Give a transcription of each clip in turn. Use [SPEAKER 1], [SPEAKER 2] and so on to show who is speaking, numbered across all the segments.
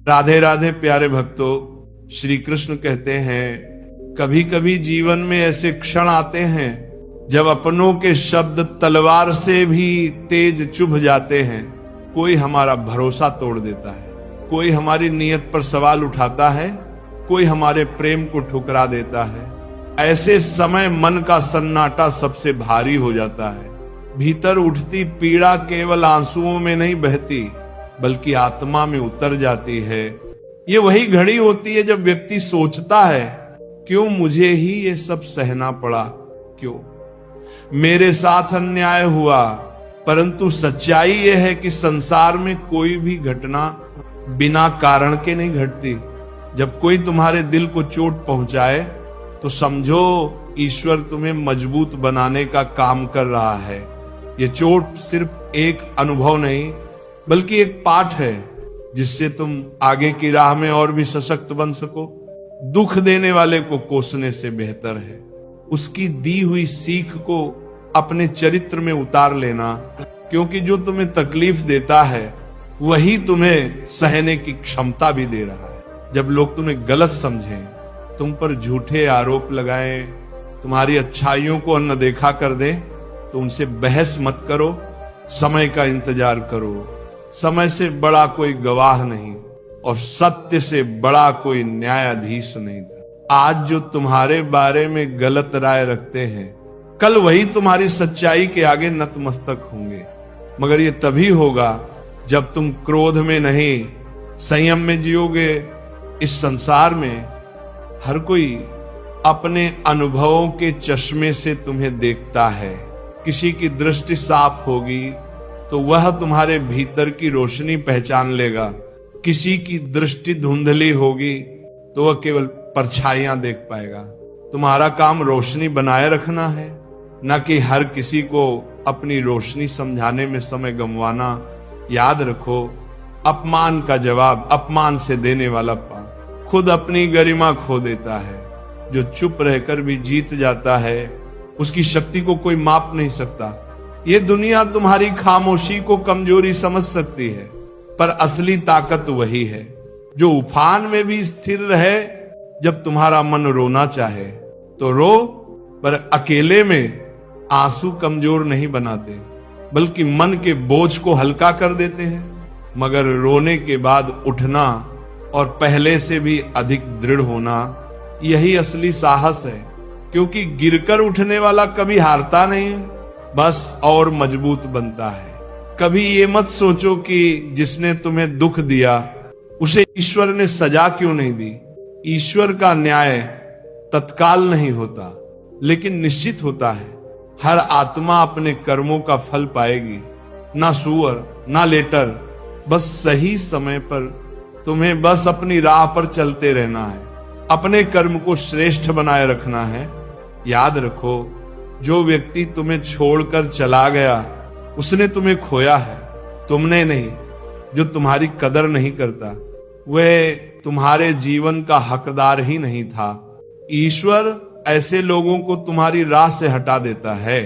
[SPEAKER 1] राधे राधे प्यारे भक्तों, श्री कृष्ण कहते हैं कभी कभी जीवन में ऐसे क्षण आते हैं जब अपनों के शब्द तलवार से भी तेज चुभ जाते हैं। कोई हमारा भरोसा तोड़ देता है, कोई हमारी नीयत पर सवाल उठाता है, कोई हमारे प्रेम को ठुकरा देता है। ऐसे समय मन का सन्नाटा सबसे भारी हो जाता है। भीतर उठती पीड़ा केवल आंसुओं में नहीं बहती बल्कि आत्मा में उतर जाती है। ये वही घड़ी होती है जब व्यक्ति सोचता है क्यों मुझे ही ये सब सहना पड़ा, क्यों मेरे साथ अन्याय हुआ। परंतु सच्चाई यह है कि संसार में कोई भी घटना बिना कारण के नहीं घटती। जब कोई तुम्हारे दिल को चोट पहुंचाए तो समझो ईश्वर तुम्हें मजबूत बनाने का काम कर रहा है। ये चोट सिर्फ एक अनुभव नहीं बल्कि एक पाठ है जिससे तुम आगे की राह में और भी सशक्त बन सको। दुख देने वाले को कोसने से बेहतर है उसकी दी हुई सीख को अपने चरित्र में उतार लेना, क्योंकि जो तुम्हें तकलीफ देता है वही तुम्हें सहने की क्षमता भी दे रहा है। जब लोग तुम्हें गलत समझें, तुम पर झूठे आरोप लगाएं, तुम्हारी अच्छाइयों को अनदेखा कर दें, तो उनसे बहस मत करो, समय का इंतजार करो। समय से बड़ा कोई गवाह नहीं और सत्य से बड़ा कोई न्यायाधीश नहीं था। आज जो तुम्हारे बारे में गलत राय रखते हैं, कल वही तुम्हारी सच्चाई के आगे नतमस्तक होंगे। मगर ये तभी होगा जब तुम क्रोध में नहीं, संयम में जियोगे। इस संसार में हर कोई अपने अनुभवों के चश्मे से तुम्हें देखता है। किसी की दृष्टि साफ होगी तो वह तुम्हारे भीतर की रोशनी पहचान लेगा, किसी की दृष्टि धुंधली होगी तो वह केवल परछाइयां देख पाएगा। तुम्हारा काम रोशनी बनाए रखना है, न कि हर किसी को अपनी रोशनी समझाने में समय गंवाना। याद रखो, अपमान का जवाब अपमान से देने वाला खुद अपनी गरिमा खो देता है। जो चुप रहकर भी जीत जाता है उसकी शक्ति को कोई माप नहीं सकता। ये दुनिया तुम्हारी खामोशी को कमजोरी समझ सकती है, पर असली ताकत वही है जो उफान में भी स्थिर रहे। जब तुम्हारा मन रोना चाहे तो रो, पर अकेले में आंसू कमजोर नहीं बनाते बल्कि मन के बोझ को हल्का कर देते हैं। मगर रोने के बाद उठना और पहले से भी अधिक दृढ़ होना, यही असली साहस है। क्योंकि गिरकर उठने वाला कभी हारता नहीं, बस और मजबूत बनता है। कभी ये मत सोचो कि जिसने तुम्हें दुख दिया उसे ईश्वर ने सजा क्यों नहीं दी। ईश्वर का न्याय तत्काल नहीं होता लेकिन निश्चित होता है। हर आत्मा अपने कर्मों का फल पाएगी, ना सुअर ना लेटर। बस सही समय पर तुम्हें बस अपनी राह पर चलते रहना है, अपने कर्म को श्रेष्ठ बनाए रखना है। याद रखो, जो व्यक्ति तुम्हें छोड़कर चला गया उसने तुम्हें खोया है, तुमने नहीं। जो तुम्हारी कदर नहीं करता वह तुम्हारे जीवन का हकदार ही नहीं था। ईश्वर ऐसे लोगों को तुम्हारी राह से हटा देता है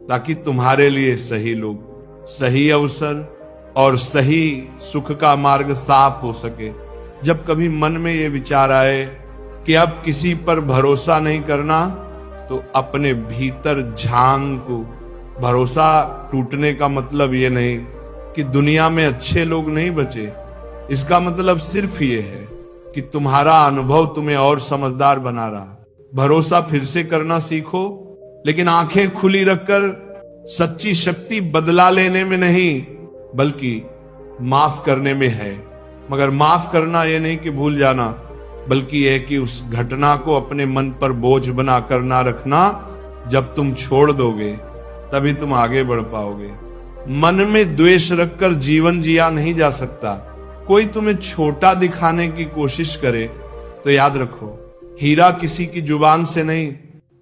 [SPEAKER 1] ताकि तुम्हारे लिए सही लोग, सही अवसर और सही सुख का मार्ग साफ हो सके। जब कभी मन में ये विचार आए कि अब किसी पर भरोसा नहीं करना, तो अपने भीतर झांक को। भरोसा टूटने का मतलब ये नहीं कि दुनिया में अच्छे लोग नहीं बचे। इसका मतलब सिर्फ ये है कि तुम्हारा अनुभव तुम्हें और समझदार बना रहा। भरोसा फिर से करना सीखो, लेकिन आंखें खुली रखकर। सच्ची शक्ति बदला लेने में नहीं बल्कि माफ करने में है। मगर माफ करना यह नहीं कि भूल जाना, बल्कि यह कि उस घटना को अपने मन पर बोझ बनाकर ना रखना। जब तुम छोड़ दोगे तभी तुम आगे बढ़ पाओगे। मन में द्वेष रखकर जीवन जिया नहीं जा सकता। कोई तुम्हें छोटा दिखाने की कोशिश करे तो याद रखो, हीरा किसी की जुबान से नहीं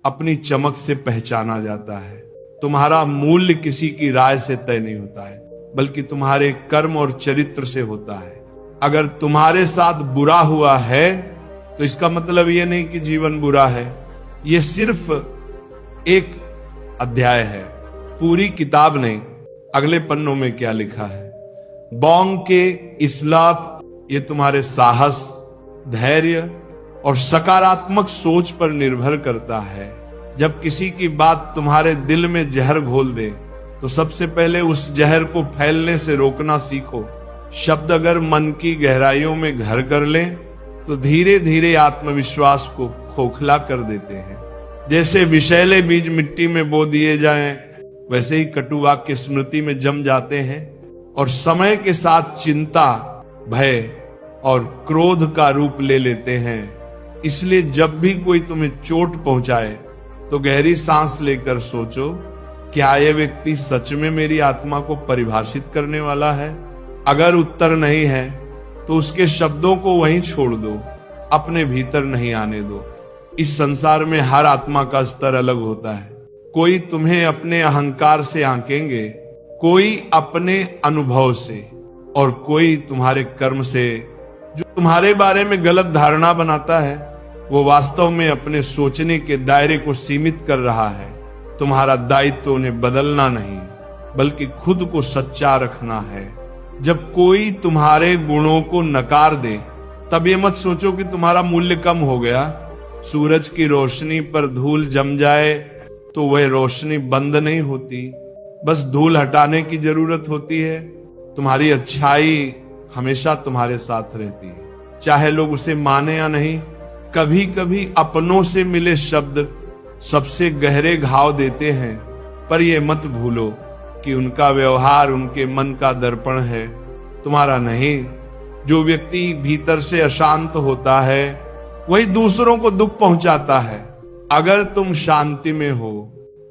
[SPEAKER 1] अपनी चमक से पहचाना जाता है। तुम्हारा मूल्य किसी की राय से तय नहीं होता है बल्कि तुम्हारे कर्म और चरित्र से होता है। अगर तुम्हारे साथ बुरा हुआ है तो इसका मतलब यह नहीं कि जीवन बुरा है। यह सिर्फ एक अध्याय है, पूरी किताब नहीं। अगले पन्नों में क्या लिखा है? बॉन्ग के इस्लाफ ये तुम्हारे साहस, धैर्य और सकारात्मक सोच पर निर्भर करता है। जब किसी की बात तुम्हारे दिल में जहर घोल दे तो सबसे पहले उस जहर को फैलने से रोकना सीखो। शब्द अगर मन की गहराइयों में घर कर लें तो धीरे धीरे आत्मविश्वास को खोखला कर देते हैं। जैसे विषैले बीज मिट्टी में बो दिए जाएं, वैसे ही कटु वाक्य स्मृति में जम जाते हैं और समय के साथ चिंता, भय और क्रोध का रूप ले लेते हैं। इसलिए जब भी कोई तुम्हें चोट पहुंचाए तो गहरी सांस लेकर सोचो, क्या यह व्यक्ति सच में मेरी आत्मा को परिभाषित करने वाला है? अगर उत्तर नहीं है तो उसके शब्दों को वहीं छोड़ दो, अपने भीतर नहीं आने दो। इस संसार में हर आत्मा का स्तर अलग होता है। कोई तुम्हें अपने अहंकार से आंकेंगे, कोई अपने अनुभव से और कोई तुम्हारे कर्म से। जो तुम्हारे बारे में गलत धारणा बनाता है वो वास्तव में अपने सोचने के दायरे को सीमित कर रहा है। तुम्हारा दायित्व उन्हें बदलना नहीं बल्कि खुद को सच्चा रखना है। जब कोई तुम्हारे गुणों को नकार दे तब ये मत सोचो कि तुम्हारा मूल्य कम हो गया। सूरज की रोशनी पर धूल जम जाए तो वह रोशनी बंद नहीं होती, बस धूल हटाने की जरूरत होती है। तुम्हारी अच्छाई हमेशा तुम्हारे साथ रहती है, चाहे लोग उसे माने या नहीं। कभी कभी अपनों से मिले शब्द सबसे गहरे घाव देते हैं, पर यह मत भूलो कि उनका व्यवहार उनके मन का दर्पण है, तुम्हारा नहीं। जो व्यक्ति भीतर से अशांत होता है वही दूसरों को दुख पहुंचाता है। अगर तुम शांति में हो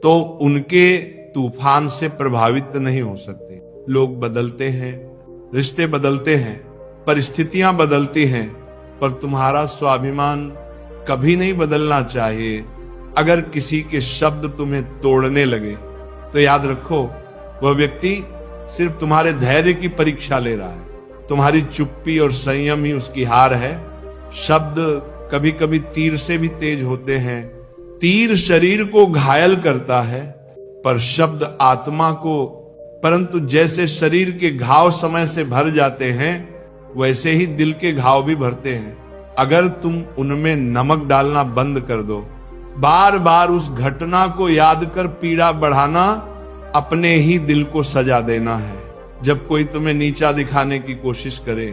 [SPEAKER 1] तो उनके तूफान से प्रभावित नहीं हो सकते। लोग बदलते हैं, रिश्ते बदलते हैं, परिस्थितियां बदलती हैं, पर तुम्हारा स्वाभिमान कभी नहीं बदलना चाहिए। अगर किसी के शब्द तुम्हें तोड़ने लगे तो याद रखो वह व्यक्ति सिर्फ तुम्हारे धैर्य की परीक्षा ले रहा है। तुम्हारी चुप्पी और संयम ही उसकी हार है। शब्द कभी कभी तीर से भी तेज होते हैं। तीर शरीर को घायल करता है पर शब्द आत्मा को। परंतु जैसे शरीर के घाव समय से भर जाते हैं वैसे ही दिल के घाव भी भरते हैं। अगर तुम उनमें नमक डालना बंद कर दो, बार बार उस घटना को याद कर पीड़ा बढ़ाना अपने ही दिल को सजा देना है। जब कोई तुम्हें नीचा दिखाने की कोशिश करे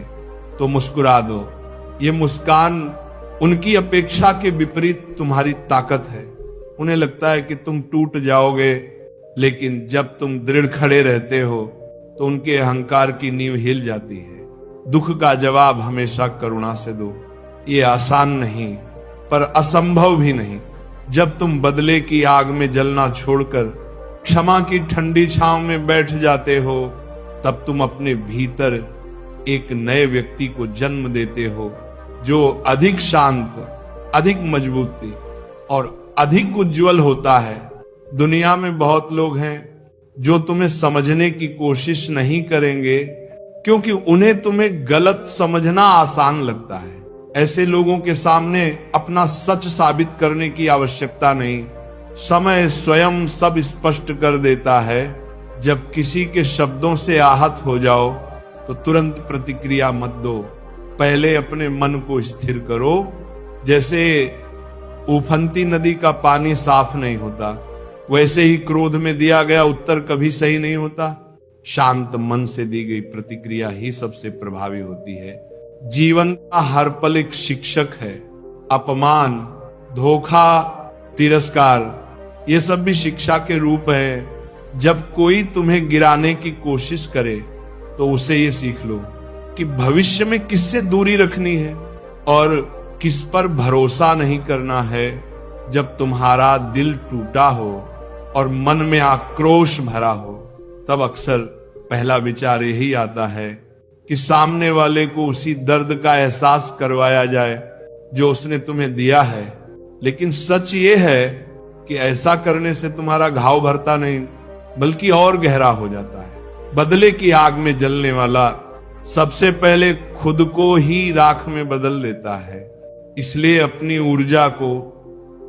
[SPEAKER 1] तो मुस्कुरा दो। ये मुस्कान उनकी अपेक्षा के विपरीत तुम्हारी ताकत है। उन्हें लगता है कि तुम टूट जाओगे, लेकिन जब तुम दृढ़ खड़े रहते हो तो उनके अहंकार की नींव हिल जाती है। दुख का जवाब हमेशा करुणा से दो। ये आसान नहीं पर असंभव भी नहीं। जब तुम बदले की आग में जलना छोड़कर क्षमा की ठंडी छांव में बैठ जाते हो तब तुम अपने भीतर एक नए व्यक्ति को जन्म देते हो जो अधिक शांत, अधिक मजबूती और अधिक उज्जवल होता है। दुनिया में बहुत लोग हैं जो तुम्हें समझने की कोशिश नहीं करेंगे क्योंकि उन्हें तुम्हें गलत समझना आसान लगता है। ऐसे लोगों के सामने अपना सच साबित करने की आवश्यकता नहीं। समय स्वयं सब स्पष्ट कर देता है। जब किसी के शब्दों से आहत हो जाओ तो तुरंत प्रतिक्रिया मत दो। पहले अपने मन को स्थिर करो। जैसे उफनती नदी का पानी साफ नहीं होता, वैसे ही क्रोध में दिया गया उत्तर कभी सही नहीं होता। शांत मन से दी गई प्रतिक्रिया ही सबसे प्रभावी होती है। जीवन का हर पल एक शिक्षक है। अपमान, धोखा, तिरस्कार ये सब भी शिक्षा के रूप है। जब कोई तुम्हें गिराने की कोशिश करे तो उसे ये सीख लो कि भविष्य में किससे दूरी रखनी है और किस पर भरोसा नहीं करना है। जब तुम्हारा दिल टूटा हो और मन में आक्रोश भरा हो तब अक्सर पहला विचार यही आता है कि सामने वाले को उसी दर्द का एहसास करवाया जाए जो उसने तुम्हें दिया है। लेकिन सच ये है कि ऐसा करने से तुम्हारा घाव भरता नहीं बल्कि और गहरा हो जाता है। बदले की आग में जलने वाला सबसे पहले खुद को ही राख में बदल देता है। इसलिए अपनी ऊर्जा को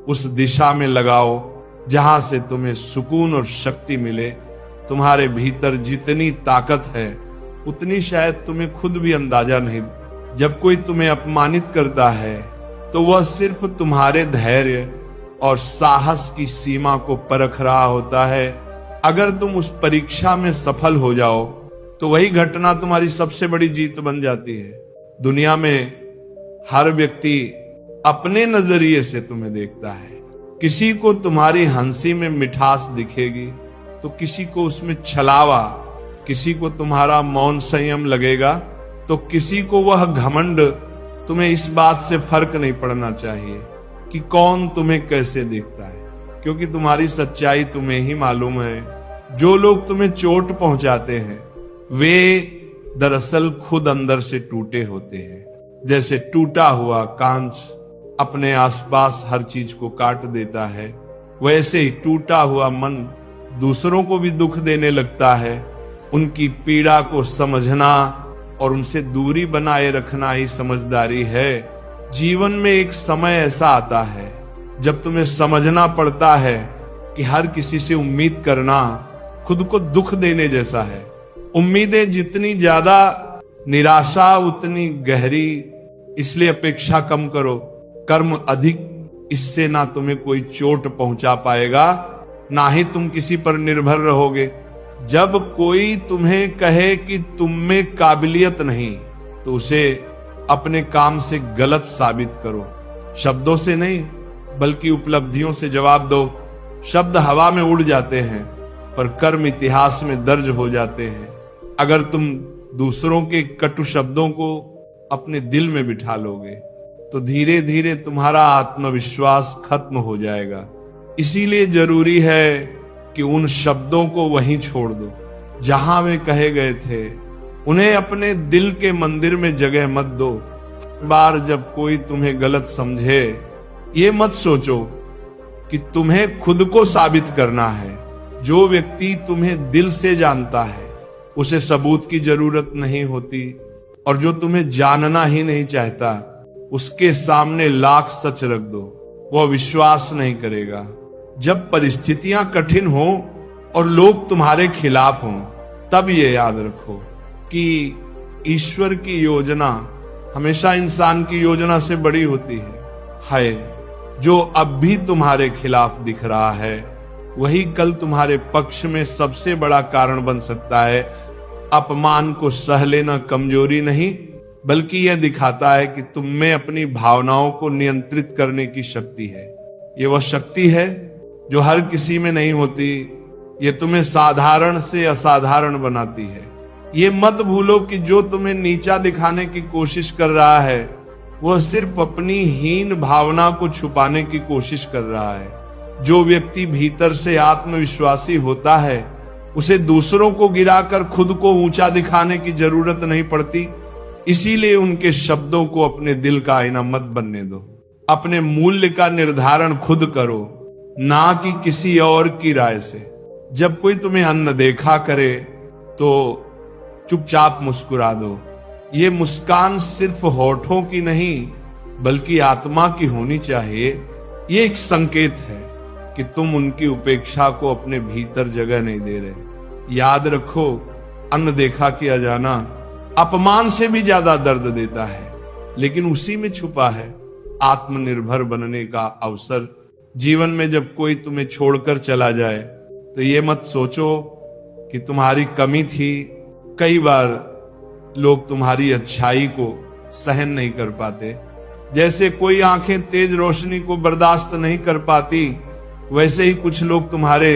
[SPEAKER 1] उस दिशा में लगाओ जहां से तुम्हें सुकून और शक्ति मिले। तुम्हारे भीतर जितनी ताकत है उतनी शायद तुम्हें खुद भी अंदाजा नहीं जब कोई तुम्हें अपमानित करता है तो वह सिर्फ तुम्हारे धैर्य और साहस की सीमा को परख रहा होता है। अगर तुम उस परीक्षा में सफल हो जाओ तो वही घटना तुम्हारी सबसे बड़ी जीत बन जाती है। दुनिया में हर व्यक्ति अपने नजरिए से तुम्हें देखता है। किसी को तुम्हारी हंसी में मिठास दिखेगी तो किसी को उसमें छलावा, किसी को तुम्हारा मौन संयम लगेगा तो किसी को वह घमंड। तुम्हें इस बात से फर्क नहीं पड़ना चाहिए कि कौन तुम्हें कैसे देखता है, क्योंकि तुम्हारी सच्चाई तुम्हें ही मालूम है। जो लोग तुम्हें चोट पहुंचाते हैं वे दरअसल खुद अंदर से टूटे होते हैं। जैसे टूटा हुआ कांच अपने आसपास हर चीज को काट देता है, वैसे ही टूटा हुआ मन दूसरों को भी दुख देने लगता है। उनकी पीड़ा को समझना और उनसे दूरी बनाए रखना ही समझदारी है। जीवन में एक समय ऐसा आता है जब तुम्हें समझना पड़ता है कि हर किसी से उम्मीद करना खुद को दुख देने जैसा है। उम्मीदें जितनी ज्यादा, निराशा उतनी गहरी, इसलिए अपेक्षा कम करो, कर्म अधिक। इससे ना तुम्हें कोई चोट पहुंचा पाएगा, ना ही तुम किसी पर निर्भर रहोगे। जब कोई तुम्हें कहे कि तुम में काबिलियत नहीं तो उसे अपने काम से गलत साबित करो। शब्दों से नहीं बल्कि उपलब्धियों से जवाब दो। शब्द हवा में उड़ जाते हैं पर कर्म इतिहास में दर्ज हो जाते हैं। अगर तुम दूसरों के कटु शब्दों को अपने दिल में बिठा लोगे तो धीरे धीरे तुम्हारा आत्मविश्वास खत्म हो जाएगा। इसीलिए जरूरी है कि उन शब्दों को वहीं छोड़ दो जहां वे कहे गए थे। उन्हें अपने दिल के मंदिर में जगह मत दो। बार जब कोई तुम्हें गलत समझे, ये मत सोचो कि तुम्हें खुद को साबित करना है। जो व्यक्ति तुम्हें दिल से जानता है उसे सबूत की जरूरत नहीं होती, और जो तुम्हें जानना ही नहीं चाहता उसके सामने लाख सच रख दो, वह विश्वास नहीं करेगा। जब परिस्थितियां कठिन हो और लोग तुम्हारे खिलाफ हों, तब ये याद रखो कि ईश्वर की योजना हमेशा इंसान की योजना से बड़ी होती है। हाय, जो अब भी तुम्हारे खिलाफ दिख रहा है वही कल तुम्हारे पक्ष में सबसे बड़ा कारण बन सकता है। अपमान को सह लेना कमजोरी नहीं बल्कि यह दिखाता है कि तुम में अपनी भावनाओं को नियंत्रित करने की शक्ति है। ये वह शक्ति है जो हर किसी में नहीं होती। ये तुम्हें साधारण से असाधारण बनाती है। ये मत भूलो कि जो तुम्हें नीचा दिखाने की कोशिश कर रहा है वह सिर्फ अपनी हीन भावना को छुपाने की कोशिश कर रहा है। जो व्यक्ति भीतर से आत्मविश्वासी होता है उसे दूसरों को गिराकर खुद को ऊंचा दिखाने की जरूरत नहीं पड़ती। इसीलिए उनके शब्दों को अपने दिल का आईना मत बनने दो। अपने मूल्य का निर्धारण खुद करो, ना कि किसी और की राय से। जब कोई तुम्हें अनदेखा करे तो चुपचाप मुस्कुरा दो। ये मुस्कान सिर्फ होठों की नहीं बल्कि आत्मा की होनी चाहिए। ये एक संकेत है कि तुम उनकी उपेक्षा को अपने भीतर जगह नहीं दे रहे। याद रखो, अनदेखा किया जाना अपमान से भी ज्यादा दर्द देता है, लेकिन उसी में छुपा है आत्मनिर्भर बनने का अवसर। जीवन में जब कोई तुम्हें छोड़कर चला जाए तो ये मत सोचो कि तुम्हारी कमी थी। कई बार लोग तुम्हारी अच्छाई को सहन नहीं कर पाते। जैसे कोई आंखें तेज रोशनी को बर्दाश्त नहीं कर पाती, वैसे ही कुछ लोग तुम्हारे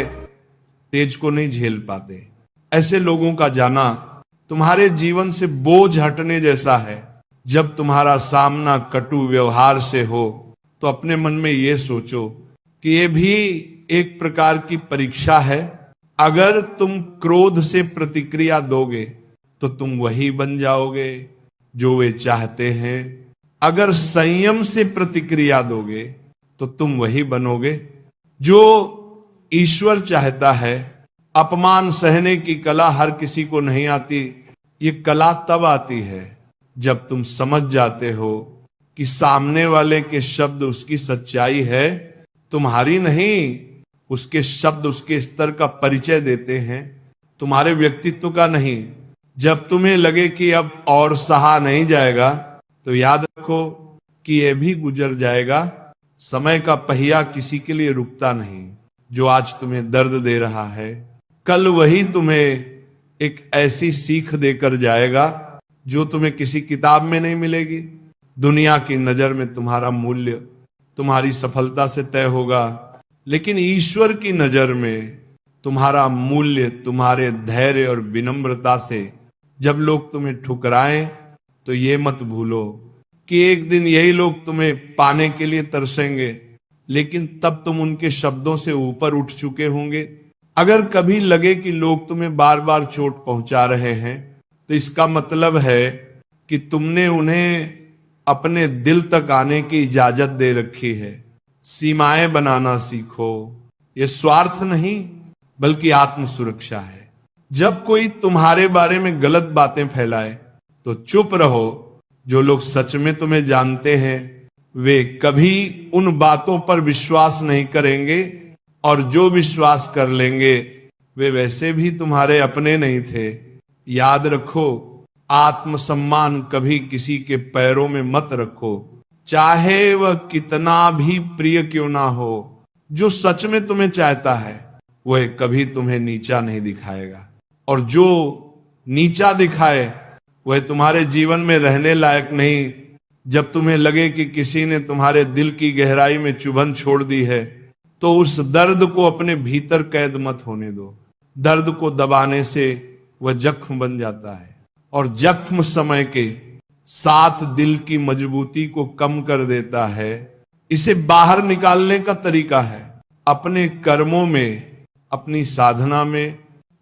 [SPEAKER 1] तेज को नहीं झेल पाते। ऐसे लोगों का जाना तुम्हारे जीवन से बोझ हटने जैसा है। जब तुम्हारा सामना कटु व्यवहार से हो तो अपने मन में ये सोचो कि ये भी एक प्रकार की परीक्षा है। अगर तुम क्रोध से प्रतिक्रिया दोगे तो तुम वही बन जाओगे जो वे चाहते हैं। अगर संयम से प्रतिक्रिया दोगे तो तुम वही बनोगे जो ईश्वर चाहता है। अपमान सहने की कला हर किसी को नहीं आती। ये कला तब आती है जब तुम समझ जाते हो कि सामने वाले के शब्द उसकी सच्चाई है, तुम्हारी नहीं। उसके शब्द उसके स्तर का परिचय देते हैं, तुम्हारे व्यक्तित्व का नहीं। जब तुम्हें लगे कि अब और सहा नहीं जाएगा तो याद रखो कि यह भी गुजर जाएगा। समय का पहिया किसी के लिए रुकता नहीं। जो आज तुम्हें दर्द दे रहा है, कल वही तुम्हें एक ऐसी सीख देकर जाएगा जो तुम्हें किसी किताब में नहीं मिलेगी। दुनिया की नजर में तुम्हारा मूल्य तुम्हारी सफलता से तय होगा, लेकिन ईश्वर की नजर में तुम्हारा मूल्य तुम्हारे धैर्य और विनम्रता से। जब लोग तुम्हें ठुकराएं तो ये मत भूलो कि एक दिन यही लोग तुम्हें पाने के लिए तरसेंगे, लेकिन तब तुम उनके शब्दों से ऊपर उठ चुके होंगे। अगर कभी लगे कि लोग तुम्हें बार बार चोट पहुंचा रहे हैं, तो इसका मतलब है कि तुमने उन्हें अपने दिल तक आने की इजाजत दे रखी है। सीमाएं बनाना सीखो। यह स्वार्थ नहीं बल्कि आत्म सुरक्षा है। जब कोई तुम्हारे बारे में गलत बातें फैलाए तो चुप रहो। जो लोग सच में तुम्हें जानते हैं वे कभी उन बातों पर विश्वास नहीं करेंगे, और जो विश्वास कर लेंगे वे वैसे भी तुम्हारे अपने नहीं थे। याद रखो, आत्मसम्मान कभी किसी के पैरों में मत रखो, चाहे वह कितना भी प्रिय क्यों ना हो। जो सच में तुम्हें चाहता है वह कभी तुम्हें नीचा नहीं दिखाएगा, और जो नीचा दिखाए वह तुम्हारे जीवन में रहने लायक नहीं। जब तुम्हें लगे कि किसी ने तुम्हारे दिल की गहराई में चुभन छोड़ दी है, तो उस दर्द को अपने भीतर कैद मत होने दो। दर्द को दबाने से वह जख्म बन जाता है, और जख्म समय के साथ दिल की मजबूती को कम कर देता है। इसे बाहर निकालने का तरीका है अपने कर्मों में, अपनी साधना में,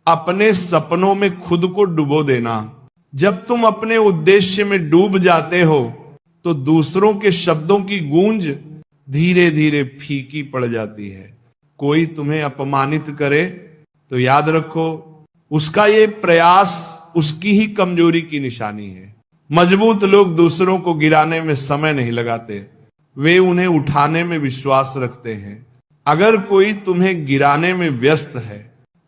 [SPEAKER 1] अपने सपनों में खुद को डुबो देना। जब तुम अपने उद्देश्य में डूब जाते हो तो दूसरों के शब्दों की गूंज धीरे धीरे फीकी पड़ जाती है। कोई तुम्हें अपमानित करे तो याद रखो, उसका ये प्रयास उसकी ही कमजोरी की निशानी है। मजबूत लोग दूसरों को गिराने में समय नहीं लगाते, वे उन्हें उठाने में विश्वास रखते हैं। अगर कोई तुम्हें गिराने में व्यस्त है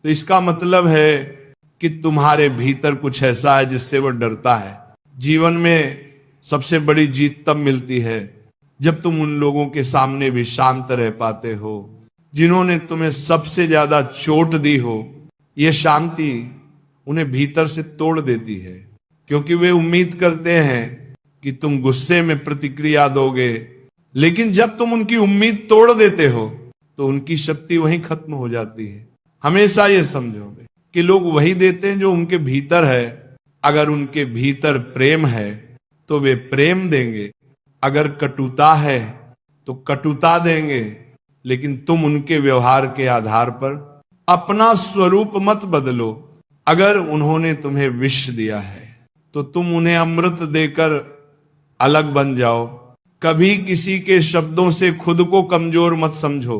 [SPEAKER 1] तो इसका मतलब है कि तुम्हारे भीतर कुछ ऐसा है जिससे वह डरता है। जीवन में सबसे बड़ी जीत तब मिलती है जब तुम उन लोगों के सामने भी शांत रह पाते हो जिन्होंने तुम्हें सबसे ज्यादा चोट दी हो। यह शांति उन्हें भीतर से तोड़ देती है, क्योंकि वे उम्मीद करते हैं कि तुम गुस्से में प्रतिक्रिया दोगे, लेकिन जब तुम उनकी उम्मीद तोड़ देते हो तो उनकी शक्ति वहीं खत्म हो जाती है। हमेशा ये समझोगे कि लोग वही देते हैं जो उनके भीतर है। अगर उनके भीतर प्रेम है तो वे प्रेम देंगे, अगर कटुता है तो कटुता देंगे, लेकिन तुम उनके व्यवहार के आधार पर अपना स्वरूप मत बदलो। अगर उन्होंने तुम्हें विष दिया है तो तुम उन्हें अमृत देकर अलग बन जाओ। कभी किसी के शब्दों से खुद को कमजोर मत समझो।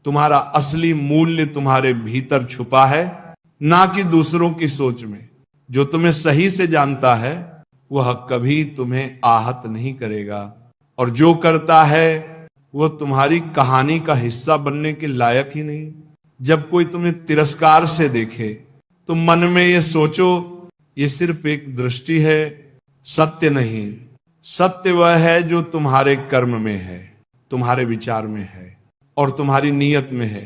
[SPEAKER 1] तुम्हारा असली मूल्य तुम्हारे भीतर छुपा है, ना कि दूसरों की सोच में। जो तुम्हें सही से जानता है वह कभी तुम्हें आहत नहीं करेगा, और जो करता है वह तुम्हारी कहानी का हिस्सा बनने के लायक ही नहीं। जब कोई तुम्हें तिरस्कार से देखे तो मन में यह सोचो, ये सिर्फ एक दृष्टि है, सत्य नहीं। सत्य वह है जो तुम्हारे कर्म में है, तुम्हारे विचार में है और तुम्हारी नीयत में है।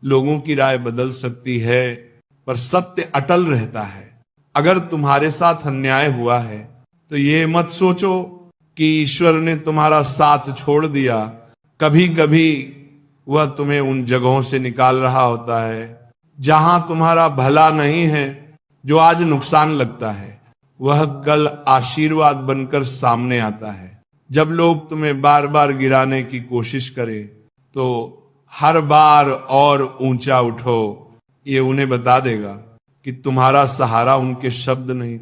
[SPEAKER 1] लोगों की राय बदल सकती है पर सत्य अटल रहता है। अगर तुम्हारे साथ अन्याय हुआ है तो ये मत सोचो कि ईश्वर ने तुम्हारा साथ छोड़ दिया। कभी कभी वह तुम्हें उन जगहों से निकाल रहा होता है जहां तुम्हारा भला नहीं है। जो आज नुकसान लगता है वह कल आशीर्वाद बनकर सामने आता है। जब लोग तुम्हें बार बार गिराने की कोशिश करें तो हर बार और ऊंचा उठो। ये उन्हें बता देगा कि तुम्हारा सहारा उनके शब्द नहीं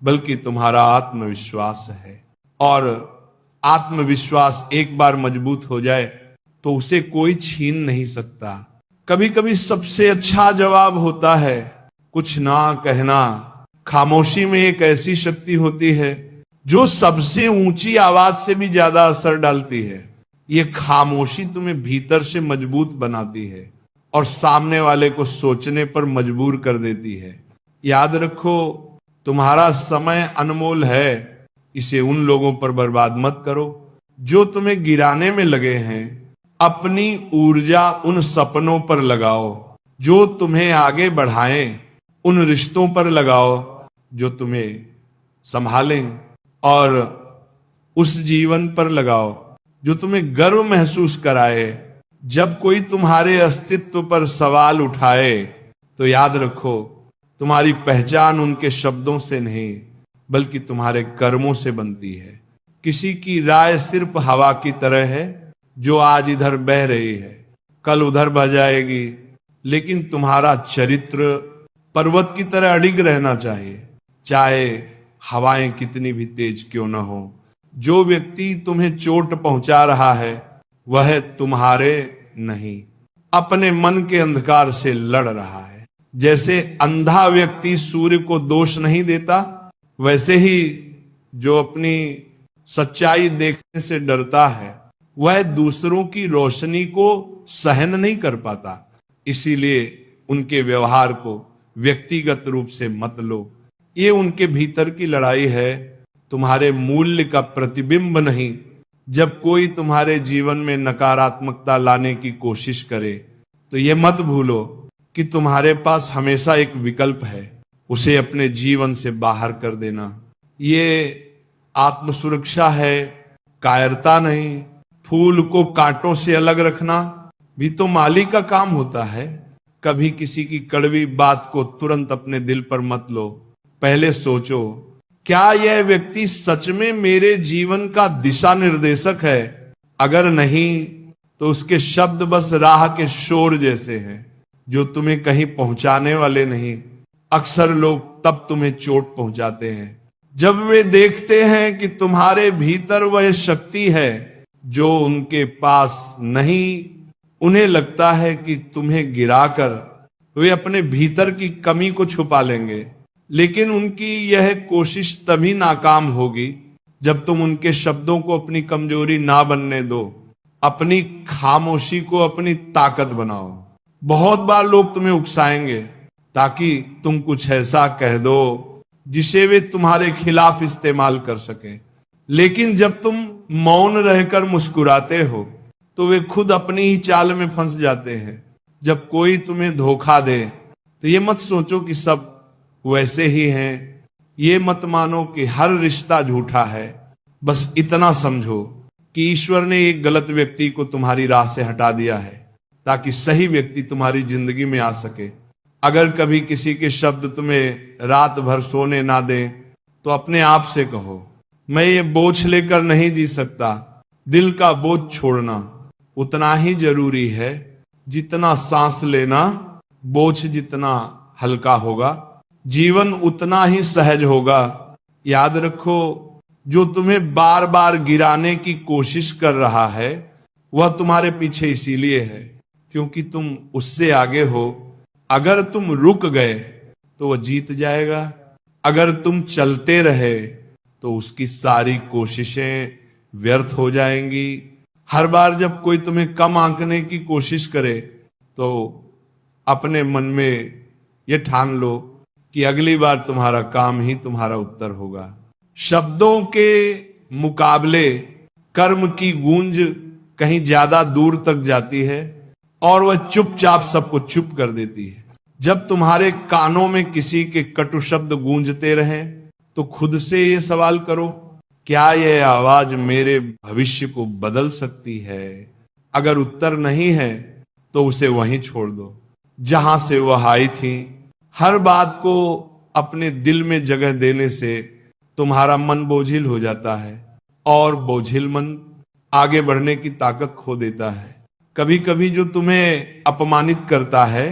[SPEAKER 1] बल्कि तुम्हारा आत्मविश्वास है, और आत्मविश्वास एक बार मजबूत हो जाए तो उसे कोई छीन नहीं सकता। कभी कभी सबसे अच्छा जवाब होता है कुछ ना कहना। खामोशी में एक ऐसी शक्ति होती है जो सबसे ऊंची आवाज से भी ज्यादा असर डालती है। ये खामोशी तुम्हें भीतर से मजबूत बनाती है और सामने वाले को सोचने पर मजबूर कर देती है। याद रखो, तुम्हारा समय अनमोल है। इसे उन लोगों पर बर्बाद मत करो जो तुम्हें गिराने में लगे हैं। अपनी ऊर्जा उन सपनों पर लगाओ जो तुम्हें आगे बढ़ाएं। उन रिश्तों पर लगाओ जो तुम्हें संभालें, और उस जीवन पर लगाओ जो तुम्हें गर्व महसूस कराए। जब कोई तुम्हारे अस्तित्व पर सवाल उठाए तो याद रखो, तुम्हारी पहचान उनके शब्दों से नहीं बल्कि तुम्हारे कर्मों से बनती है। किसी की राय सिर्फ हवा की तरह है जो आज इधर बह रही है, कल उधर बह जाएगी, लेकिन तुम्हारा चरित्र पर्वत की तरह अडिग रहना चाहिए, चाहे हवाएं कितनी भी तेज क्यों न हो। जो व्यक्ति तुम्हें चोट पहुंचा रहा है वह तुम्हारे नहीं, अपने मन के अंधकार से लड़ रहा है। जैसे अंधा व्यक्ति सूर्य को दोष नहीं देता, वैसे ही जो अपनी सच्चाई देखने से डरता है वह दूसरों की रोशनी को सहन नहीं कर पाता। इसीलिए उनके व्यवहार को व्यक्तिगत रूप से मत लो। ये उनके भीतर की लड़ाई है, तुम्हारे मूल्य का प्रतिबिंब नहीं। जब कोई तुम्हारे जीवन में नकारात्मकता लाने की कोशिश करे तो ये मत भूलो कि तुम्हारे पास हमेशा एक विकल्प है, उसे अपने जीवन से बाहर कर देना। ये आत्म सुरक्षा है, कायरता नहीं। फूल को कांटों से अलग रखना भी तो माली का काम होता है। कभी किसी की कड़वी बात को तुरंत अपने दिल पर मत लो। पहले सोचो, क्या यह व्यक्ति सच में मेरे जीवन का दिशा निर्देशक है? अगर नहीं तो उसके शब्द बस राह के शोर जैसे हैं जो तुम्हें कहीं पहुंचाने वाले नहीं। अक्सर लोग तब तुम्हें चोट पहुंचाते हैं जब वे देखते हैं कि तुम्हारे भीतर वह शक्ति है जो उनके पास नहीं। उन्हें लगता है कि तुम्हें गिराकर वे अपने भीतर की कमी को छुपा लेंगे, लेकिन उनकी यह कोशिश तभी नाकाम होगी जब तुम उनके शब्दों को अपनी कमजोरी ना बनने दो। अपनी खामोशी को अपनी ताकत बनाओ। बहुत बार लोग तुम्हें उकसाएंगे ताकि तुम कुछ ऐसा कह दो जिसे वे तुम्हारे खिलाफ इस्तेमाल कर सके, लेकिन जब तुम मौन रहकर मुस्कुराते हो तो वे खुद अपनी ही चाल में फंस जाते हैं। जब कोई तुम्हें धोखा दे तो ये मत सोचो कि सब वैसे ही हैं। ये मत मानो कि हर रिश्ता झूठा है। बस इतना समझो कि ईश्वर ने एक गलत व्यक्ति को तुम्हारी राह से हटा दिया है ताकि सही व्यक्ति तुम्हारी जिंदगी में आ सके। अगर कभी किसी के शब्द तुम्हें रात भर सोने ना दें तो अपने आप से कहो, मैं ये बोझ लेकर नहीं जी सकता। दिल का बोझ छोड़ना उतना ही जरूरी है जितना सांस लेना। बोझ जितना हल्का होगा जीवन उतना ही सहज होगा। याद रखो, जो तुम्हें बार बार गिराने की कोशिश कर रहा है वह तुम्हारे पीछे इसीलिए है क्योंकि तुम उससे आगे हो। अगर तुम रुक गए तो वह जीत जाएगा, अगर तुम चलते रहे तो उसकी सारी कोशिशें व्यर्थ हो जाएंगी। हर बार जब कोई तुम्हें कम आंकने की कोशिश करे तो अपने मन में यह ठान लो कि अगली बार तुम्हारा काम ही तुम्हारा उत्तर होगा। शब्दों के मुकाबले कर्म की गूंज कहीं ज्यादा दूर तक जाती है और वह चुपचाप सबको चुप कर देती है। जब तुम्हारे कानों में किसी के कटु शब्द गूंजते रहें तो खुद से ये सवाल करो, क्या यह आवाज मेरे भविष्य को बदल सकती है? अगर उत्तर नहीं है तो उसे वहीं छोड़ दो जहां से वह आई थी। हर बात को अपने दिल में जगह देने से तुम्हारा मन बोझिल हो जाता है और बोझिल मन आगे बढ़ने की ताकत खो देता है। कभी कभी जो तुम्हें अपमानित करता है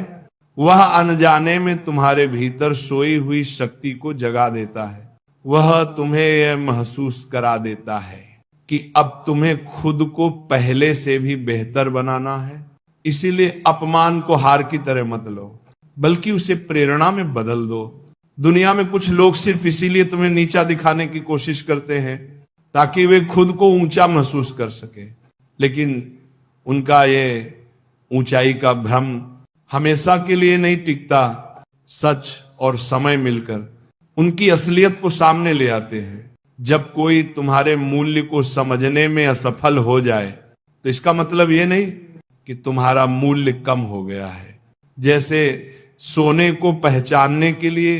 [SPEAKER 1] वह अनजाने में तुम्हारे भीतर सोई हुई शक्ति को जगा देता है। वह तुम्हें यह महसूस करा देता है कि अब तुम्हें खुद को पहले से भी बेहतर बनाना है। इसीलिए अपमान को हार की तरह मत लो, बल्कि उसे प्रेरणा में बदल दो। दुनिया में कुछ लोग सिर्फ इसीलिए तुम्हें नीचा दिखाने की कोशिश करते हैं ताकि वे खुद को ऊंचा महसूस कर सके, लेकिन उनका ये ऊंचाई का भ्रम हमेशा के लिए नहीं टिकता। सच और समय मिलकर उनकी असलियत को सामने ले आते हैं। जब कोई तुम्हारे मूल्य को समझने में असफल हो जाए तो इसका मतलब ये नहीं कि तुम्हारा मूल्य कम हो गया है। जैसे सोने को पहचानने के लिए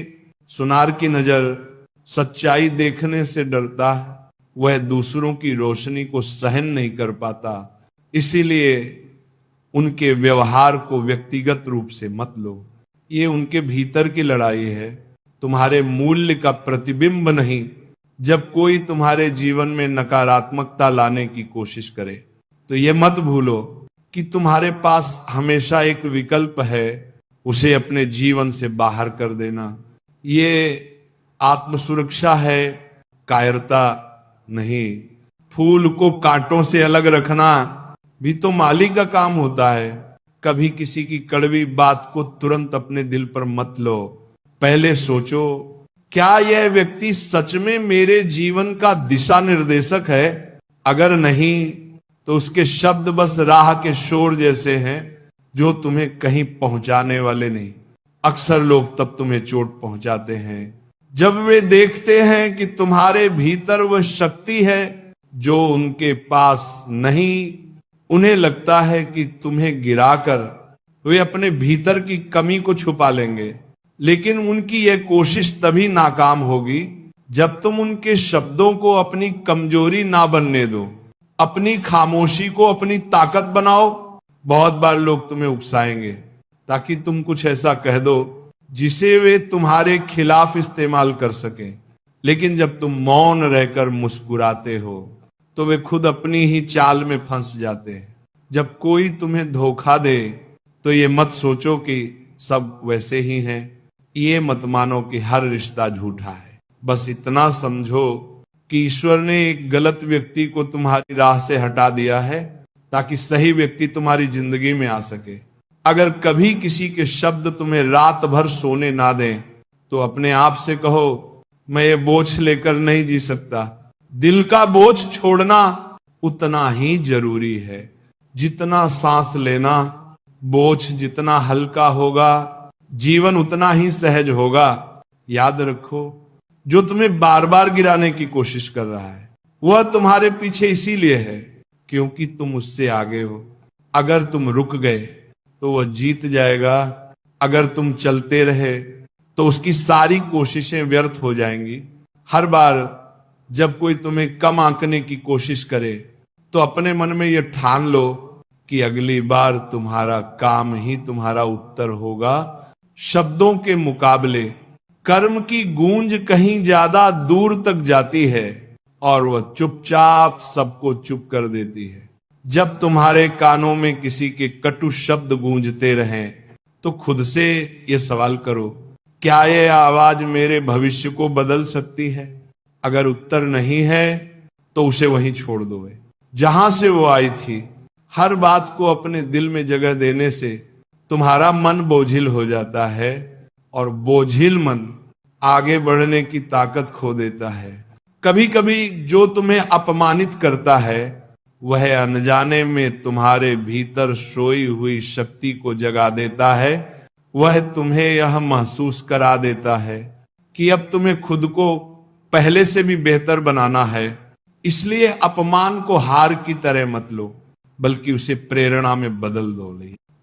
[SPEAKER 1] सुनार की नजर सच्चाई देखने से डरता है, वह दूसरों की रोशनी को सहन नहीं कर पाता। इसीलिए उनके व्यवहार को व्यक्तिगत रूप से मत लो। ये उनके भीतर की लड़ाई है, तुम्हारे मूल्य का प्रतिबिंब नहीं। जब कोई तुम्हारे जीवन में नकारात्मकता लाने की कोशिश करे तो ये मत भूलो कि तुम्हारे पास हमेशा एक विकल्प है, उसे अपने जीवन से बाहर कर देना। ये आत्मसुरक्षा है, कायरता नहीं। फूल को कांटों से अलग रखना भी तो माली का काम होता है। कभी किसी की कड़वी बात को तुरंत अपने दिल पर मत लो। पहले सोचो, क्या यह व्यक्ति सच में मेरे जीवन का दिशा निर्देशक है? अगर नहीं तो उसके शब्द बस राह के शोर जैसे हैं जो तुम्हें कहीं पहुंचाने वाले नहीं। अक्सर लोग तब तुम्हें चोट पहुंचाते हैं जब वे देखते हैं कि तुम्हारे भीतर वह शक्ति है जो उनके पास नहीं। उन्हें लगता है कि तुम्हें गिराकर वे अपने भीतर की कमी को छुपा लेंगे, लेकिन उनकी यह कोशिश तभी नाकाम होगी जब तुम उनके शब्दों को अपनी कमजोरी ना बनने दो। अपनी खामोशी को अपनी ताकत बनाओ। बहुत बार लोग तुम्हें उकसाएंगे ताकि तुम कुछ ऐसा कह दो जिसे वे तुम्हारे खिलाफ इस्तेमाल कर सकें, लेकिन जब तुम मौन रहकर मुस्कुराते हो तो वे खुद अपनी ही चाल में फंस जाते हैं। जब कोई तुम्हें धोखा दे तो ये मत सोचो कि सब वैसे ही हैं। ये मत मानो कि हर रिश्ता झूठा है। बस इतना समझो कि ईश्वर ने एक गलत व्यक्ति को तुम्हारी राह से हटा दिया है ताकि सही व्यक्ति तुम्हारी जिंदगी में आ सके। अगर कभी किसी के शब्द तुम्हें रात भर सोने ना दें तो अपने आप से कहो, मैं ये बोझ लेकर नहीं जी सकता। दिल का बोझ छोड़ना उतना ही जरूरी है जितना सांस लेना। बोझ जितना हल्का होगा जीवन उतना ही सहज होगा। याद रखो, जो तुम्हें बार बार गिराने की कोशिश कर रहा है वह तुम्हारे पीछे इसीलिए है क्योंकि तुम उससे आगे हो। अगर तुम रुक गए तो वह जीत जाएगा। अगर तुम चलते रहे तो उसकी सारी कोशिशें व्यर्थ हो जाएंगी। हर बार जब कोई तुम्हें कम आंकने की कोशिश करे तो अपने मन में यह ठान लो कि अगली बार तुम्हारा काम ही तुम्हारा उत्तर होगा। शब्दों के मुकाबले कर्म की गूंज कहीं ज्यादा दूर तक जाती है और वह चुपचाप सबको चुप कर देती है। जब तुम्हारे कानों में किसी के कटु शब्द गूंजते रहें तो खुद से यह सवाल करो, क्या यह आवाज मेरे भविष्य को बदल सकती है? अगर उत्तर नहीं है तो उसे वहीं छोड़ दो जहां से वो आई थी। हर बात को अपने दिल में जगह देने से तुम्हारा मन बोझिल हो जाता है और बोझिल मन आगे बढ़ने की ताकत खो देता है। कभी कभी जो तुम्हें अपमानित करता है वह अनजाने में तुम्हारे भीतर सोई हुई शक्ति को जगा देता है। वह तुम्हें यह महसूस करा देता है कि अब तुम्हें खुद को पहले से भी बेहतर बनाना है। इसलिए अपमान को हार की तरह मत लो, बल्कि उसे प्रेरणा में बदल दो।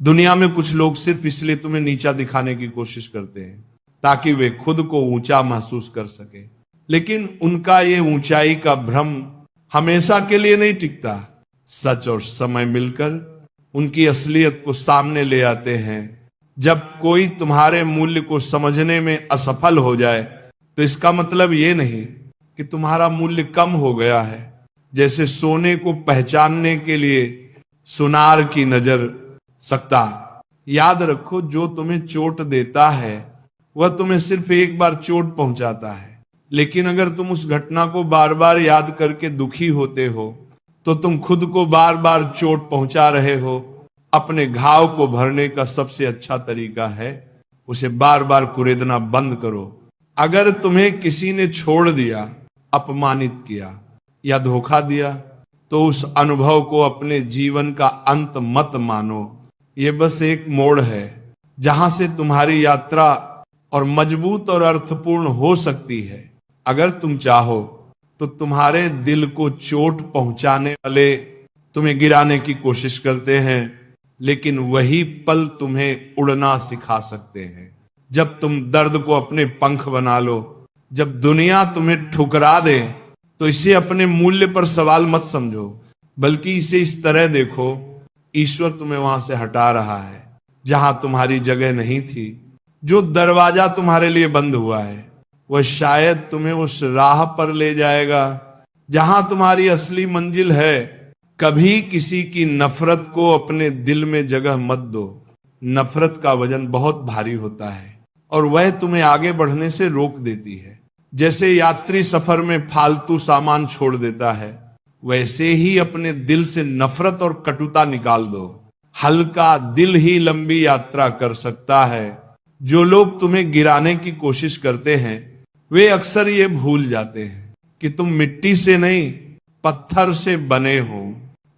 [SPEAKER 1] दुनिया में कुछ लोग सिर्फ इसलिए तुम्हें नीचा दिखाने की कोशिश करते हैं ताकि वे खुद को ऊंचा महसूस कर सके, लेकिन उनका ये ऊंचाई का भ्रम हमेशा के लिए नहीं टिकता। सच और समय मिलकर उनकी असलियत को सामने ले आते हैं। जब कोई तुम्हारे मूल्य को समझने में असफल हो जाए तो इसका मतलब ये नहीं कि तुम्हारा मूल्य कम हो गया है। जैसे सोने को पहचानने के लिए सुनार की नजर सकता। याद रखो, जो तुम्हें चोट देता है वह तुम्हें सिर्फ एक बार चोट पहुंचाता है, लेकिन अगर तुम उस घटना को बार बार याद करके दुखी होते हो तो तुम खुद को बार बार चोट पहुंचा रहे हो। अपने घाव को भरने का सबसे अच्छा तरीका है उसे बार बार कुरेदना बंद करो। अगर तुम्हें किसी ने छोड़ दिया, अपमानित किया या धोखा दिया तो उस अनुभव को अपने जीवन का अंत मत मानो। ये बस एक मोड़ है जहां से तुम्हारी यात्रा और मजबूत और अर्थपूर्ण हो सकती है। अगर तुम चाहो तो तुम्हारे दिल को चोट पहुंचाने वाले तुम्हें गिराने की कोशिश करते हैं, लेकिन वही पल तुम्हें उड़ना सिखा सकते हैं। जब तुम दर्द को अपने पंख बना लो, जब दुनिया तुम्हें ठुकरा दे, तो इसे अपने मूल्य पर सवाल मत समझो, बल्कि इसे इस तरह देखो, ईश्वर तुम्हें वहां से हटा रहा है जहां तुम्हारी जगह नहीं थी। जो दरवाजा तुम्हारे लिए बंद हुआ है, वह शायद तुम्हें उस राह पर ले जाएगा जहां तुम्हारी असली मंजिल है। कभी किसी की नफरत को अपने दिल में जगह मत दो। नफरत का वजन बहुत भारी होता है और वह तुम्हें आगे बढ़ने से रोक देती है। जैसे यात्री सफर में फालतू सामान छोड़ देता है, वैसे ही अपने दिल से नफरत और कटुता निकाल दो। हल्का दिल ही लंबी यात्रा कर सकता है। जो लोग तुम्हें गिराने की कोशिश करते हैं, वे अक्सर ये भूल जाते हैं कि तुम मिट्टी से नहीं, पत्थर से बने हो।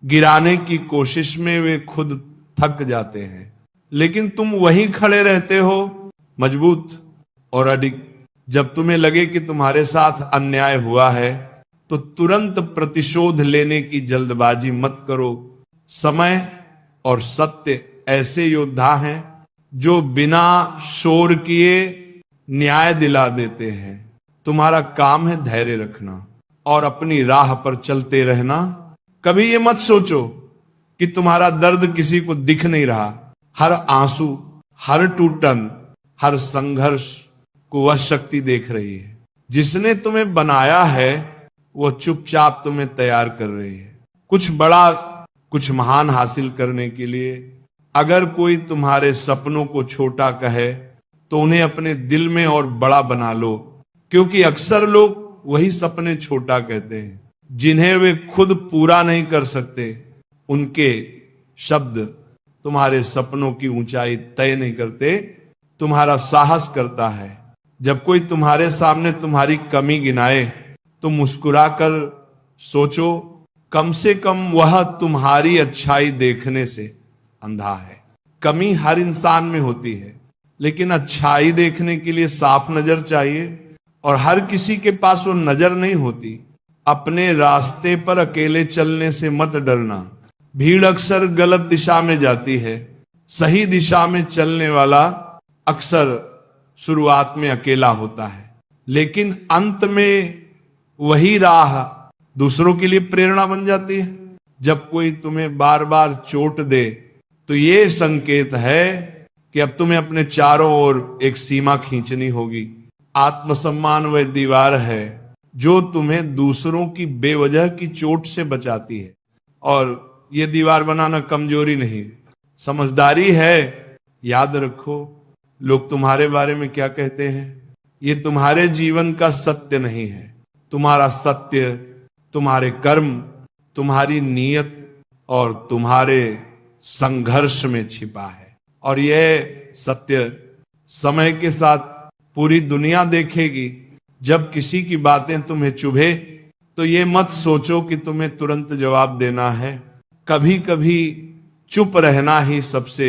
[SPEAKER 1] गिराने की कोशिश में वे खुद थक जाते हैं, लेकिन तुम वहीं खड़े रहते हो, मजबूत और अडिग। जब तुम्हें लगे कि तुम्हारे साथ अन्याय हुआ है, तो तुरंत प्रतिशोध लेने की जल्दबाजी मत करो। समय और सत्य ऐसे योद्धा हैं जो बिना शोर किए न्याय दिला देते हैं। तुम्हारा काम है धैर्य रखना और अपनी राह पर चलते रहना। कभी ये मत सोचो कि तुम्हारा दर्द किसी को दिख नहीं रहा। हर आंसू, हर टूटन, हर संघर्ष को वह शक्ति देख रही है। जिसने तुम्हें बनाया है, वह चुपचाप तुम्हें तैयार कर रही है कुछ बड़ा, कुछ महान हासिल करने के लिए। अगर कोई तुम्हारे सपनों को छोटा कहे, तो उन्हें अपने दिल में और बड़ा बना लो, क्योंकि अक्सर लोग वही सपने छोटा कहते हैं जिन्हें वे खुद पूरा नहीं कर सकते। उनके शब्द तुम्हारे सपनों की ऊंचाई तय नहीं करते, तुम्हारा साहस करता है। जब कोई तुम्हारे सामने तुम्हारी कमी गिनाए, तो मुस्कुराकर सोचो, कम से कम वह तुम्हारी अच्छाई देखने से अंधा है। कमी हर इंसान में होती है, लेकिन अच्छाई देखने के लिए साफ नजर चाहिए, और हर किसी के पास वो नजर नहीं होती। अपने रास्ते पर अकेले चलने से मत डरना। भीड़ अक्सर गलत दिशा में जाती है। सही दिशा में चलने वाला अक्सर शुरुआत में अकेला होता है, लेकिन अंत में वही राह दूसरों के लिए प्रेरणा बन जाती है। जब कोई तुम्हें बार बार चोट दे, तो ये संकेत है कि अब तुम्हें अपने चारों ओर एक सीमा खींचनी होगी। आत्मसम्मान वह दीवार है जो तुम्हें दूसरों की बेवजह की चोट से बचाती है, और यह दीवार बनाना कमजोरी नहीं, समझदारी है। याद रखो, लोग तुम्हारे बारे में क्या कहते हैं, ये तुम्हारे जीवन का सत्य नहीं है। तुम्हारा सत्य तुम्हारे कर्म, तुम्हारी नीयत और तुम्हारे संघर्ष में छिपा है, और यह सत्य समय के साथ पूरी दुनिया देखेगी। जब किसी की बातें तुम्हें चुभे, तो ये मत सोचो कि तुम्हें तुरंत जवाब देना है। कभी कभी चुप रहना ही सबसे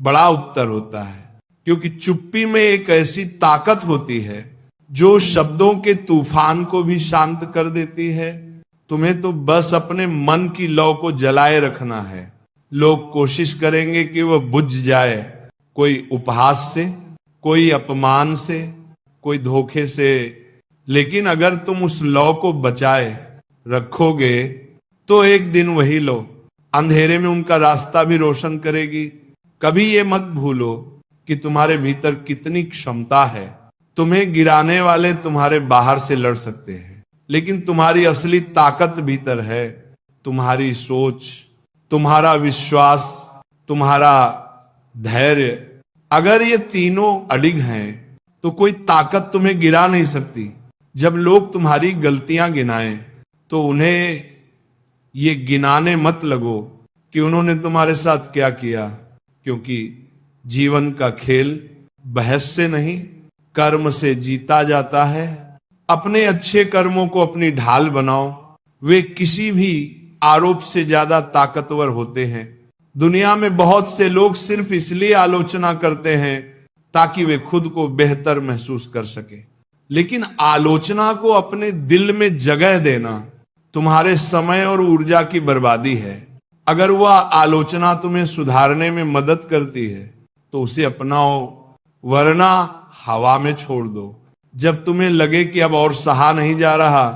[SPEAKER 1] बड़ा उत्तर होता है, क्योंकि चुप्पी में एक ऐसी ताकत होती है जो शब्दों के तूफान को भी शांत कर देती है। तुम्हें तो बस अपने मन की लौ को जलाए रखना है। लोग कोशिश करेंगे कि वह बुझ जाए, कोई उपहास से, कोई अपमान से, कोई धोखे से, लेकिन अगर तुम उस लौ को बचाए रखोगे, तो एक दिन वही लौ अंधेरे में उनका रास्ता भी रोशन करेगी। कभी ये मत भूलो कि तुम्हारे भीतर कितनी क्षमता है। तुम्हें गिराने वाले तुम्हारे बाहर से लड़ सकते हैं, लेकिन तुम्हारी असली ताकत भीतर है। तुम्हारी सोच, तुम्हारा विश्वास, तुम्हारा धैर्य। अगर ये तीनों अडिग हैं, तो कोई ताकत तुम्हें गिरा नहीं सकती। जब लोग तुम्हारी गलतियां गिनाएं, तो उन्हें ये गिनाने मत लगो कि उन्होंने तुम्हारे साथ क्या किया, क्योंकि जीवन का खेल बहस से नहीं, कर्म से जीता जाता है। अपने अच्छे कर्मों को अपनी ढाल बनाओ, वे किसी भी आरोप से ज्यादा ताकतवर होते हैं। दुनिया में बहुत से लोग सिर्फ इसलिए आलोचना करते हैं ताकि वे खुद को बेहतर महसूस कर सके। लेकिन आलोचना को अपने दिल में जगह देना तुम्हारे समय और ऊर्जा की बर्बादी है। अगर वह आलोचना तुम्हें सुधारने में मदद करती है तो उसे अपनाओ, वरना हवा में छोड़ दो। जब तुम्हें लगे कि अब और सहा नहीं जा रहा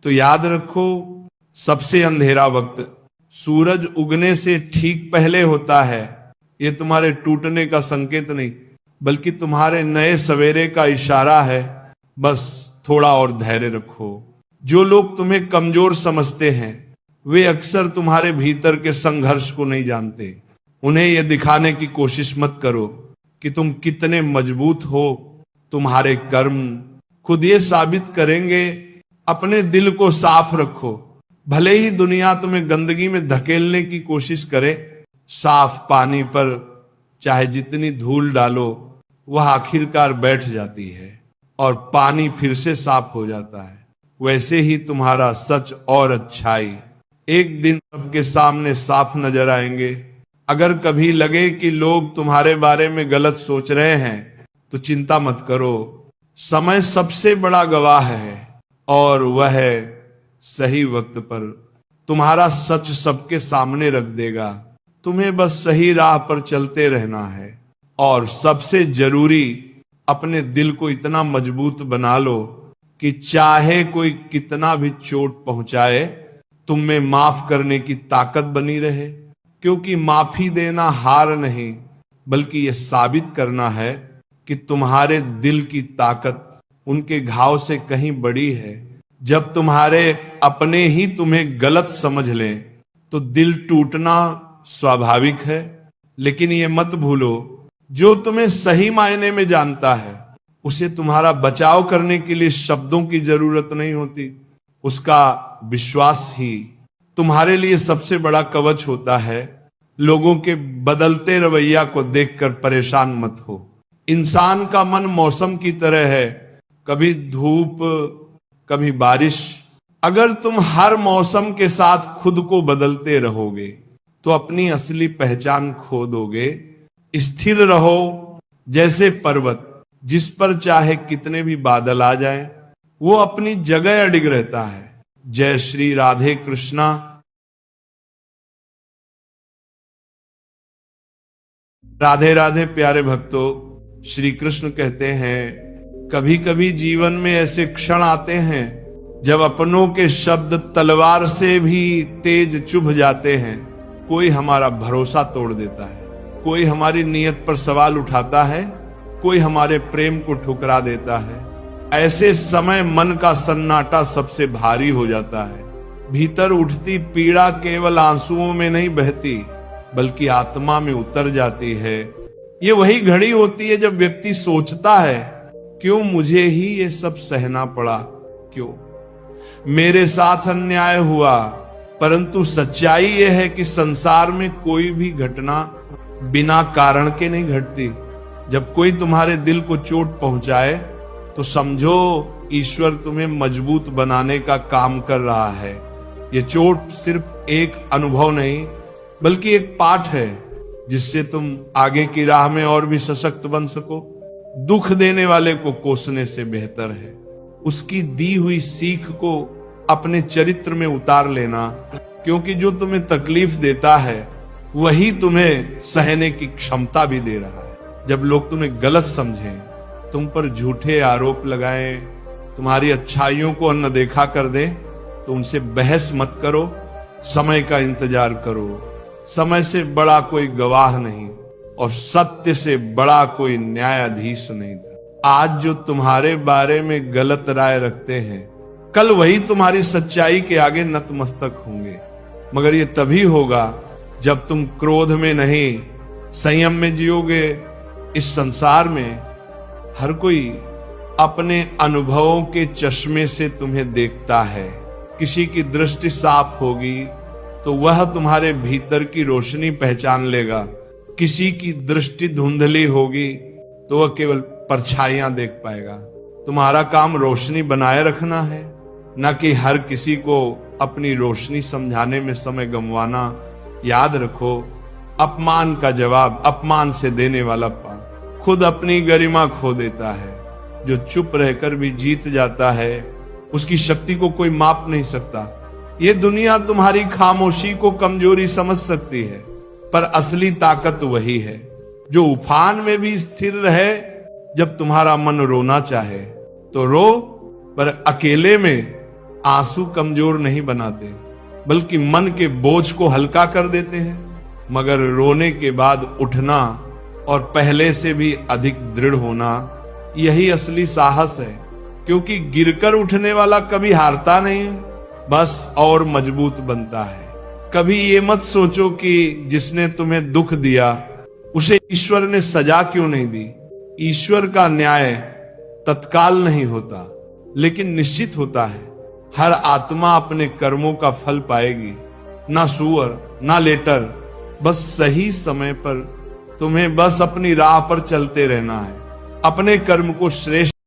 [SPEAKER 1] तो याद रखो, सबसे अंधेरा वक्त सूरज उगने से ठीक पहले होता है। ये तुम्हारे टूटने का संकेत नहीं बल्कि तुम्हारे नए सवेरे का इशारा है। बस थोड़ा और धैर्य रखो। जो लोग तुम्हें कमजोर समझते हैं वे अक्सर तुम्हारे भीतर के संघर्ष को नहीं जानते। उन्हें यह दिखाने की कोशिश मत करो कि तुम कितने मजबूत हो। तुम्हारे कर्म खुद ये साबित करेंगे। अपने दिल को साफ रखो। भले ही दुनिया तुम्हें गंदगी में धकेलने की कोशिश करे, साफ पानी पर चाहे जितनी धूल डालो वह आखिरकार बैठ जाती है और पानी फिर से साफ हो जाता है। वैसे ही तुम्हारा सच और अच्छाई एक दिन सबके सामने साफ नजर आएंगे। अगर कभी लगे कि लोग तुम्हारे बारे में गलत सोच रहे हैं तो चिंता मत करो। समय सबसे बड़ा गवाह है और वह सही वक्त पर तुम्हारा सच सबके सामने रख देगा। तुम्हें बस सही राह पर चलते रहना है और सबसे जरूरी अपने दिल को इतना मजबूत बना लो कि चाहे कोई कितना भी चोट पहुंचाए तुम में माफ करने की ताकत बनी रहे। क्योंकि माफी देना हार नहीं बल्कि यह साबित करना है कि तुम्हारे दिल की ताकत उनके घाव से कहीं बड़ी है। जब तुम्हारे अपने ही तुम्हें गलत समझ लें तो दिल टूटना स्वाभाविक है, लेकिन ये मत भूलो जो तुम्हें सही मायने में जानता है उसे तुम्हारा बचाव करने के लिए शब्दों की जरूरत नहीं होती। उसका विश्वास ही तुम्हारे लिए सबसे बड़ा कवच होता है। लोगों के बदलते रवैया को देखकर परेशान मत हो। इंसान का मन मौसम की तरह है, कभी धूप कभी बारिश। अगर तुम हर मौसम के साथ खुद को बदलते रहोगे तो अपनी असली पहचान खो दोगे। स्थिर रहो जैसे पर्वत, जिस पर चाहे कितने भी बादल आ जाएं, वो अपनी जगह अडिग रहता है। जय श्री राधे कृष्णा। राधे राधे प्यारे भक्तों, श्री कृष्ण कहते हैं कभी कभी जीवन में ऐसे क्षण आते हैं जब अपनों के शब्द तलवार से भी तेज चुभ जाते हैं। कोई हमारा भरोसा तोड़ देता है, कोई हमारी नीयत पर सवाल उठाता है, कोई हमारे प्रेम को ठुकरा देता है। ऐसे समय मन का सन्नाटा सबसे भारी हो जाता है। भीतर उठती पीड़ा केवल आंसुओं में नहीं बहती बल्कि आत्मा में उतर जाती है। ये वही घड़ी होती है जब व्यक्ति सोचता है क्यों मुझे ही ये सब सहना पड़ा, क्यों मेरे साथ अन्याय हुआ। परंतु सच्चाई यह है कि संसार में कोई भी घटना बिना कारण के नहीं घटती। जब कोई तुम्हारे दिल को चोट पहुंचाए तो समझो ईश्वर तुम्हें मजबूत बनाने का काम कर रहा है। ये चोट सिर्फ एक अनुभव नहीं बल्कि एक पाठ है जिससे तुम आगे की राह में और भी सशक्त बन सको। दुख देने वाले को कोसने से बेहतर है उसकी दी हुई सीख को अपने चरित्र में उतार लेना, क्योंकि जो तुम्हें तकलीफ देता है वही तुम्हें सहने की क्षमता भी दे रहा है। जब लोग तुम्हें गलत समझें, तुम पर झूठे आरोप लगाएं, तुम्हारी अच्छाइयों को अनदेखा कर दें तो उनसे बहस मत करो, समय का इंतजार करो। समय से बड़ा कोई गवाह नहीं और सत्य से बड़ा कोई न्यायाधीश नहीं था। आज जो तुम्हारे बारे में गलत राय रखते हैं कल वही तुम्हारी सच्चाई के आगे नतमस्तक होंगे। मगर ये तभी होगा जब तुम क्रोध में नहीं संयम में जियोगे। इस संसार में हर कोई अपने अनुभवों के चश्मे से तुम्हें देखता है। किसी की दृष्टि साफ होगी तो वह तुम्हारे भीतर की रोशनी पहचान लेगा, किसी की दृष्टि धुंधली होगी तो वह केवल परछाइयां देख पाएगा। तुम्हारा काम रोशनी बनाए रखना है, न कि हर किसी को अपनी रोशनी समझाने में समय गंवाना। याद रखो, अपमान का जवाब अपमान से देने वाला खुद अपनी गरिमा खो देता है। जो चुप रहकर भी जीत जाता है, उसकी शक्ति को कोई माप नहीं सकता। ये दुनिया तुम्हारी खामोशी को कमजोरी समझ सकती है, पर असली ताकत वही है जो उफान में भी स्थिर रहे। जब तुम्हारा मन रोना चाहे तो रो, पर अकेले में आंसू कमजोर नहीं बनाते, बल्कि मन के बोझ को हल्का कर देते हैं। मगर रोने के बाद उठना और पहले से भी अधिक दृढ़ होना, यही असली साहस है। क्योंकि गिरकर उठने वाला कभी हारता नहीं, बस और मजबूत बनता है। कभी ये मत सोचो कि जिसने तुम्हें दुख दिया उसे ईश्वर ने सजा क्यों नहीं दी। ईश्वर का न्याय तत्काल नहीं होता, लेकिन निश्चित होता है। हर आत्मा अपने कर्मों का फल पाएगी, ना सुअर ना लेटर। बस सही समय पर तुम्हें बस अपनी राह पर चलते रहना है, अपने कर्म को श्रेष्ठ